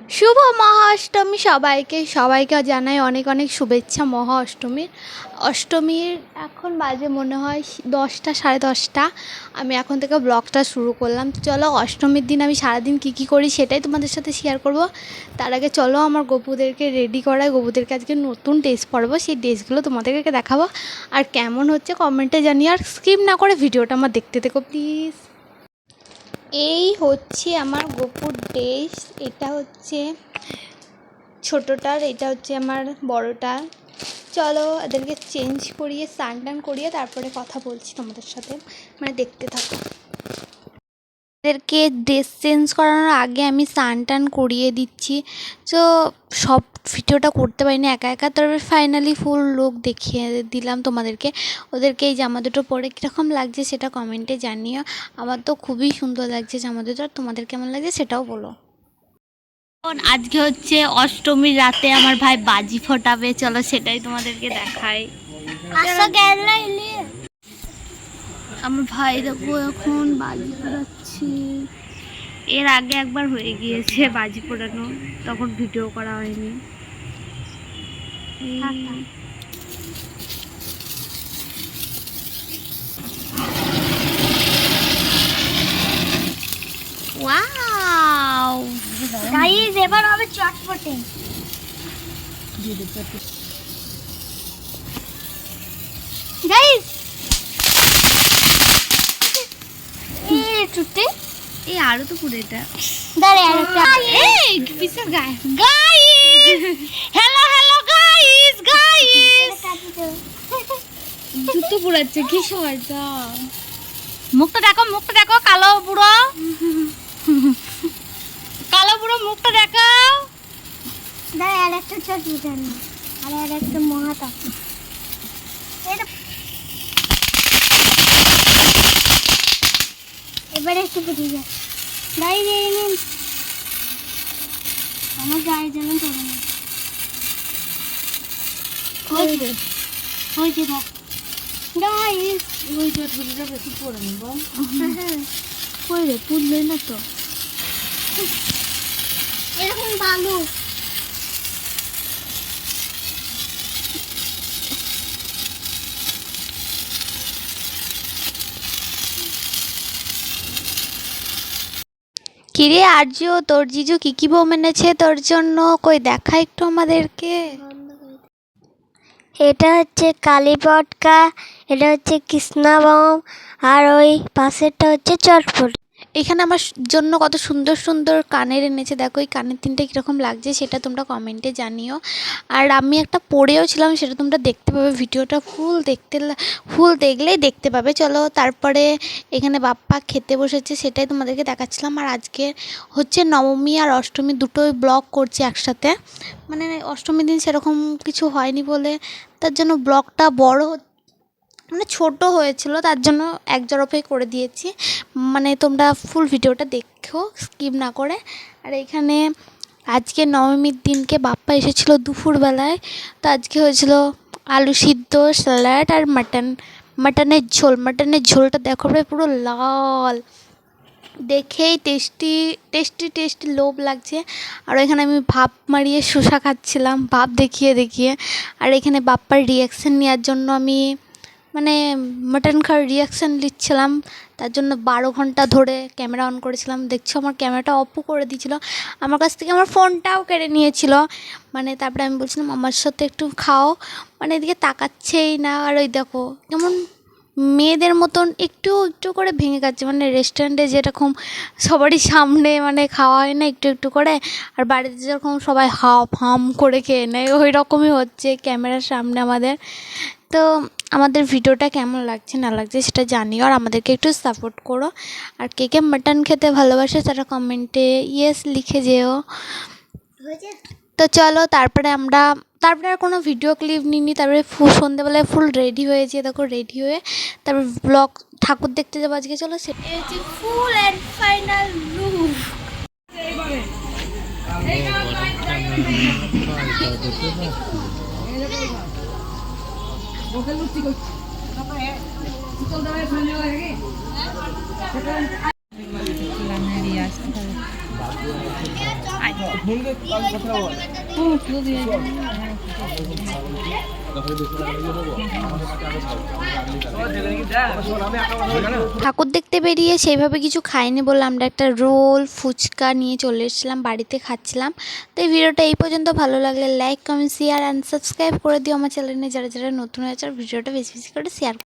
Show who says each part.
Speaker 1: শুভ মহাষ্টমী সবাইকে জানাই অনেক অনেক শুভেচ্ছা মহা অষ্টমীর এখন বাজে মনে হয় 10টা 10:30। আমি এখন থেকে ব্লগটা শুরু করলাম। চলো অষ্টমীর দিন আমি সারাদিন কী করি সেটাই তোমাদের সাথে শেয়ার করব। তার আগে চলো আমার গপুদেরকে রেডি করাই, গপুদেরকে আজকে নতুন ড্রেস পরবো, সেই ড্রেসগুলো তোমাদেরকে দেখাবো আর কেমন হচ্ছে কমেন্টে জানিয়ে। আর স্কিপ না করে ভিডিওটা আমার দেখতে থেকো প্লিজ। এই হচ্ছে আমার গোপুর ড্রেস, এটা হচ্ছে ছোটোটার, এটা হচ্ছে আমার বড়টার। চলো এদেরকে চেঞ্জ করিয়ে স্নান টান করিয়ে তারপরে কথা বলছি তোমাদের সাথে, মানে দেখতে থাকো। এদেরকে ড্রেস চেঞ্জ করানোর আগে আমি স্নান টান করিয়ে দিচ্ছি। তো সব ভিডিওটা করতে পারিনি একা একা, তবে ফাইনালি ফুল লুক দেখিয়ে দিলাম তোমাদেরকে। ওদেরকে এই জামা দুটো পরে কীরকম লাগছে সেটা কমেন্টে জানিও। আমার তো খুবই সুন্দর লাগছে জামা দুটো, তোমাদের কেমন লাগছে সেটাও বলো। আজকে হচ্ছে অষ্টমীর রাতে আমার ভাই বাজি ফোটাবে, চলো সেটাই তোমাদেরকে দেখাই। আমার ভাই দেখো এখন বাজি ফোটাচ্ছে। এর আগে একবার হয়ে গিয়েছে বাজি ফোটানো, তখন ভিডিও করা হয়নি। ওয়াও গাইস, এবার হবে চটপটে। গাইস এই টুটে এই আরো তো পুরো এটা দাঁড়া আরেকটা এই পিছন গাইস হ্যালো গাইস জুতো পুরাচ্ছে কি সময়টা। মুখটা দেখো কালো বুড়ো মুখটা দেখাও। দাঁড়া আরেকটা ছোট জানি আর আরেকটা মহাতা। এবারে একটু বুঝে যায় গাইস, আমার গায়ে যেন পড়ে না হয়েছে থাক গাইস। ওই চটপটিটা বেশি পড়ে নেব কই রে, পুড়লে না তো এরকম ভালো। কিরে আর্য, তোর জিজু কি বউ এনেছে তোর জন্য, কই দেখা একটু আমাদেরকে।
Speaker 2: এটা হচ্ছে কালী পটকা, এটা হচ্ছে কৃষ্ণা বম, আর ওই পাশেরটা হচ্ছে চটপট।
Speaker 1: এখানে আমার জন্য কত সুন্দর সুন্দর কানের এনেছে, দেখো এই কানের তিনটে কীরকম লাগছে সেটা তোমরা কমেন্টে জানিও। আর আমি একটা পরেও ছিলাম, সেটা তোমরা দেখতে পাবে, ভিডিওটা ফুল দেখলেই দেখতে পাবে। চলো তারপরে এখানে বাপ্পা খেতে বসেছে সেটাই তোমাদেরকে দেখাচ্ছিলাম। আর আজকে হচ্ছে নবমী আর অষ্টমী দুটোই ব্লগ করছি একসাথে, মানে অষ্টমীর দিন সেরকম কিছু হয়নি বলে তার জন্য ব্লগটা বড় মানে ছোট হয়েছিল, তার জন্য এক জরফেই করে দিয়েছি। মানে তোমরা ফুল ভিডিওটা দেখো স্কিপ না করে। আর এখানে আজকে নবমীর দিনকে বাপ্পা এসেছিলো দুপুরবেলায়, তো আজকে হয়েছিল আলু সিদ্ধ, স্যালাড আর মাটনের ঝোলটা দেখো পুরো লাল, দেখেই টেস্টি লোভ লাগছে। আর এখানে আমি ভাপ মারিয়ে শসা খাচ্ছিলাম, ভাপ দেখিয়ে। আর এখানে বাপ্পার রিয়াকশান নেওয়ার জন্য আমি মানে মাটন খাওয়ার রিয়াকশান দিচ্ছিলাম, তার জন্য 12 ঘন্টা ধরে ক্যামেরা অন করেছিলাম। দেখছো আমার ক্যামেরাটা অফও করে দিয়েছিলো, আমার কাছ থেকে আমার ফোনটাও কেড়ে নিয়েছিল। মানে তারপরে আমি বলছিলাম আমার সাথে একটু খাও, মানে এদিকে তাকাচ্ছেই না। আর ওই দেখো কেমন মেয়েদের মতন একটু করে ভেঙে খাচ্ছে, মানে রেস্টুরেন্টে যেরকম সবারই সামনে মানে খাওয়া হয় না একটু করে, আর বাড়িতে যেরকম সবাই হাম করে খেয়ে নেয়, ওই রকমই হচ্ছে ক্যামেরার সামনে আমাদের। তো আমাদের ভিডিওটা কেমন লাগছে না লাগছে সেটা জানিও, আর আমাদেরকে একটু সাপোর্ট করো। আর কে মাটন খেতে ভালোবাসে তারা কমেন্টে ইয়েস লিখে যেও। তো চলো তারপরে আর কোনো ভিডিও ক্লিপ নিইনি। তারপরে সন্ধ্যেবেলায় ফুল রেডি হয়েছে, দেখো রেডি হয়ে তারপর ব্লগ ঠাকুর দেখতে যাবো আজকে। চলো সেটাই হচ্ছে ফুল অ্যান্ড ফাইনাল লুক। ঠাকুর দেখতে বেরিয়ে সেইভাবে কিছু খাইনি বলে আমরা একটা রোল ফুচকা নিয়ে চলে এসেছিলাম, বাড়িতে খাচ্ছিলাম। তো এই ভিডিওটা এই পর্যন্ত, ভালো লাগলে like comment share and subscribe করে দিও আমার চ্যানেলে, যারা যারা নতুন হয়েছে। আর ভিডিওটা বেশি বেশি করে শেয়ার